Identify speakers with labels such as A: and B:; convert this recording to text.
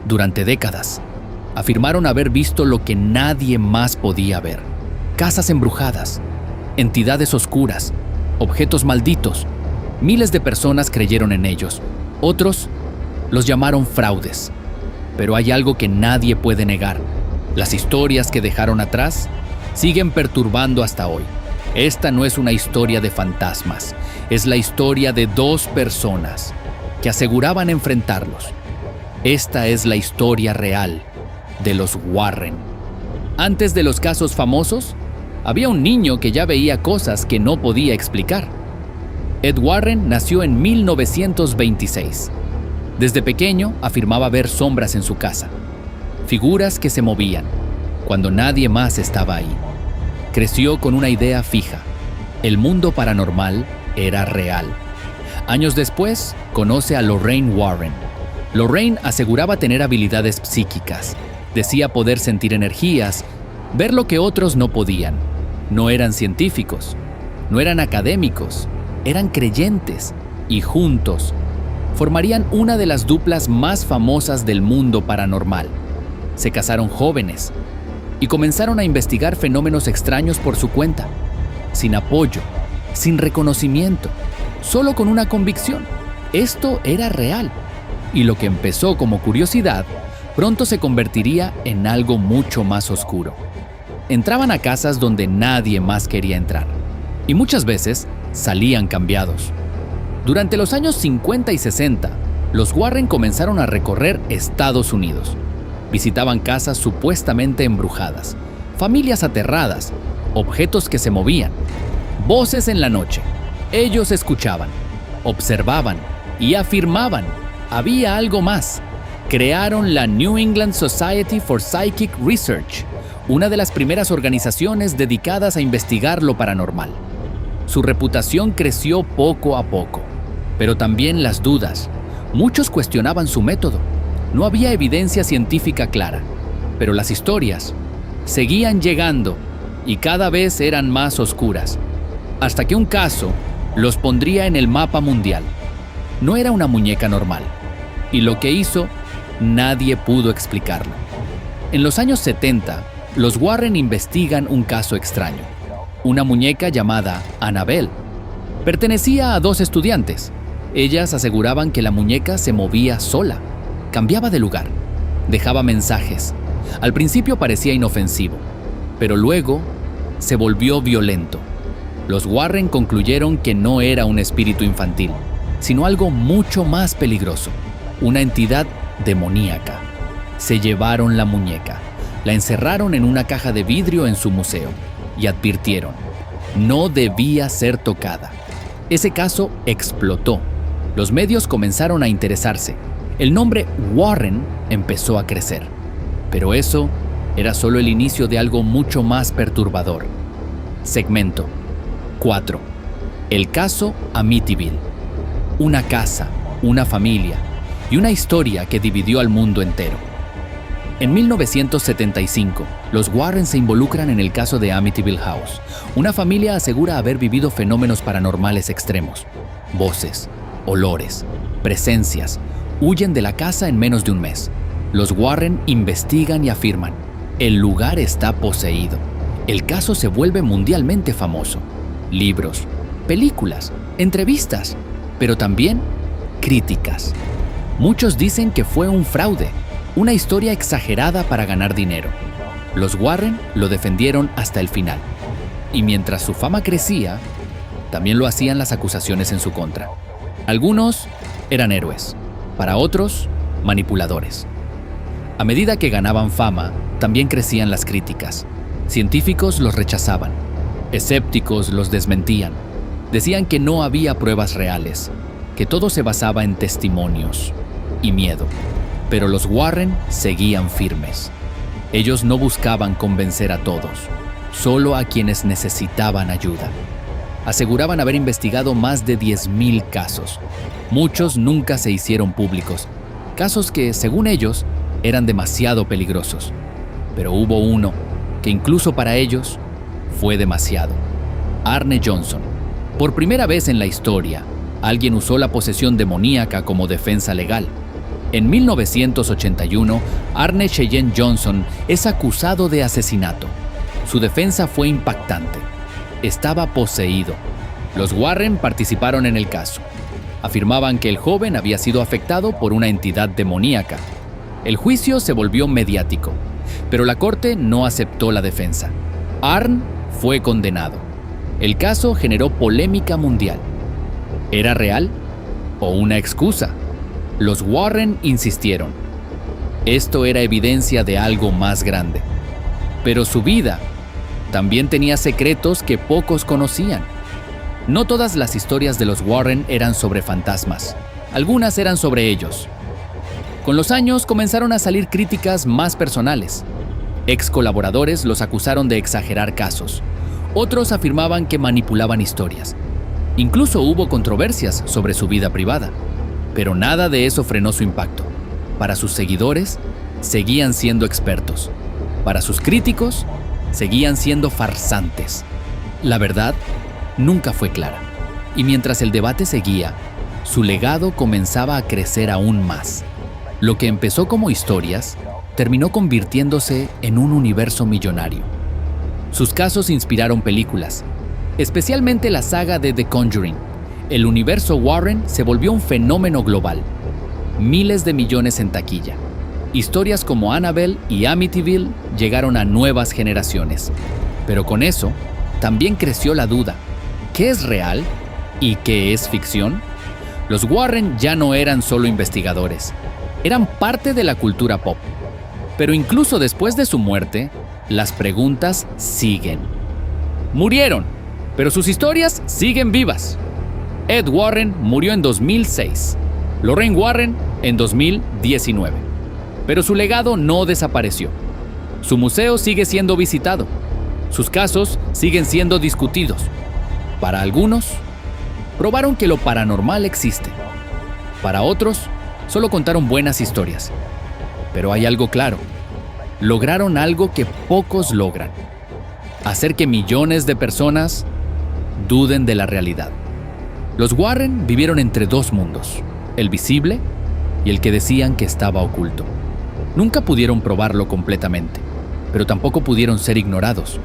A: Durante décadas, afirmaron haber visto lo que nadie más podía ver: casas embrujadas, entidades oscuras, objetos malditos. Miles de personas creyeron en ellos. Otros los llamaron fraudes. Pero hay algo que nadie puede negar: las historias que dejaron atrás siguen perturbando hasta hoy. Esta no es una historia de fantasmas, es la historia de dos personas que aseguraban enfrentarlos. Esta es la historia real de los Warren. Antes de los casos famosos, había un niño que ya veía cosas que no podía explicar. Ed Warren nació en 1926. Desde pequeño afirmaba ver sombras en su casa, figuras que se movían cuando nadie más estaba ahí. Creció con una idea fija: el mundo paranormal era real. Años después, conoce a Lorraine Warren. Lorraine aseguraba tener habilidades psíquicas. Decía poder sentir energías, ver lo que otros no podían. No eran científicos, no eran académicos, eran creyentes, y juntos formarían una de las duplas más famosas del mundo paranormal. Se casaron jóvenes y comenzaron a investigar fenómenos extraños por su cuenta, sin apoyo, sin reconocimiento, solo con una convicción: esto era real. Y lo que empezó como curiosidad, pronto se convertiría en algo mucho más oscuro. Entraban a casas donde nadie más quería entrar, y muchas veces salían cambiados. Durante los años 50 y 60, los Warren comenzaron a recorrer Estados Unidos. Visitaban casas supuestamente embrujadas, familias aterradas, objetos que se movían, voces en la noche. Ellos escuchaban, observaban y afirmaban: había algo más. Crearon la New England Society for Psychic Research, una de las primeras organizaciones dedicadas a investigar lo paranormal. Su reputación creció poco a poco, pero también las dudas. Muchos cuestionaban su método. No había evidencia científica clara, pero las historias seguían llegando y cada vez eran más oscuras, hasta que un caso los pondría en el mapa mundial. No era una muñeca normal, y lo que hizo, nadie pudo explicarlo. En los años 70, los Warren investigan un caso extraño: una muñeca llamada Annabelle. Pertenecía a dos estudiantes. Ellas aseguraban que la muñeca se movía sola, cambiaba de lugar, dejaba mensajes. Al principio parecía inofensivo, pero luego se volvió violento. Los Warren concluyeron que no era un espíritu infantil, sino algo mucho más peligroso: una entidad demoníaca. Se llevaron la muñeca, la encerraron en una caja de vidrio en su museo y advirtieron: no debía ser tocada. Ese caso explotó. Los medios comenzaron a interesarse. El nombre Warren empezó a crecer. Pero eso era solo el inicio de algo mucho más perturbador. Segmento 4. El caso Amityville. Una casa, una familia y una historia que dividió al mundo entero. En 1975, los Warren se involucran en el caso de Amityville House. Una familia asegura haber vivido fenómenos paranormales extremos. Voces, olores, presencias. Huyen de la casa en menos de un mes. Los Warren investigan y afirman: el lugar está poseído. El caso se vuelve mundialmente famoso. Libros, películas, entrevistas, pero también críticas. Muchos dicen que fue un fraude, una historia exagerada para ganar dinero. Los Warren lo defendieron hasta el final. Y mientras su fama crecía, también lo hacían las acusaciones en su contra. Algunos eran héroes, para otros, manipuladores. A medida que ganaban fama, también crecían las críticas. Científicos los rechazaban, escépticos los desmentían. Decían que no había pruebas reales, que todo se basaba en testimonios y miedo. Pero los Warren seguían firmes. Ellos no buscaban convencer a todos, solo a quienes necesitaban ayuda. Aseguraban haber investigado más de 10,000 casos. Muchos nunca se hicieron públicos, casos que, según ellos, eran demasiado peligrosos. Pero hubo uno que incluso para ellos fue demasiado. Arne Johnson. Por primera vez en la historia, alguien usó la posesión demoníaca como defensa legal. En 1981, Arne Cheyenne Johnson es acusado de asesinato. Su defensa fue impactante. Estaba poseído. Los Warren participaron en el caso. Afirmaban que el joven había sido afectado por una entidad demoníaca. El juicio se volvió mediático, pero la corte no aceptó la defensa. Arne fue condenado. El caso generó polémica mundial. ¿Era real o una excusa? Los Warren insistieron. Esto era evidencia de algo más grande. Pero su vida también tenía secretos que pocos conocían. No todas las historias de los Warren eran sobre fantasmas. Algunas eran sobre ellos. Con los años comenzaron a salir críticas más personales. Ex colaboradores los acusaron de exagerar casos. Otros afirmaban que manipulaban historias. Incluso hubo controversias sobre su vida privada. Pero nada de eso frenó su impacto. Para sus seguidores, seguían siendo expertos. Para sus críticos, seguían siendo farsantes. La verdad nunca fue clara. Y mientras el debate seguía, su legado comenzaba a crecer aún más. Lo que empezó como historias, terminó convirtiéndose en un universo millonario. Sus casos inspiraron películas, especialmente la saga de The Conjuring. El universo Warren se volvió un fenómeno global. Miles de millones en taquilla. Historias como Annabelle y Amityville llegaron a nuevas generaciones. Pero con eso, también creció la duda. ¿Qué es real y qué es ficción? Los Warren ya no eran solo investigadores. Eran parte de la cultura pop. Pero incluso después de su muerte, las preguntas siguen. Murieron, pero sus historias siguen vivas. Ed Warren murió en 2006, Lorraine Warren en 2019. Pero su legado no desapareció. Su museo sigue siendo visitado. Sus casos siguen siendo discutidos. Para algunos, probaron que lo paranormal existe. Para otros, solo contaron buenas historias. Pero hay algo claro. Lograron algo que pocos logran: hacer que millones de personas duden de la realidad. Los Warren vivieron entre dos mundos, el visible y el que decían que estaba oculto. Nunca pudieron probarlo completamente, pero tampoco pudieron ser ignorados.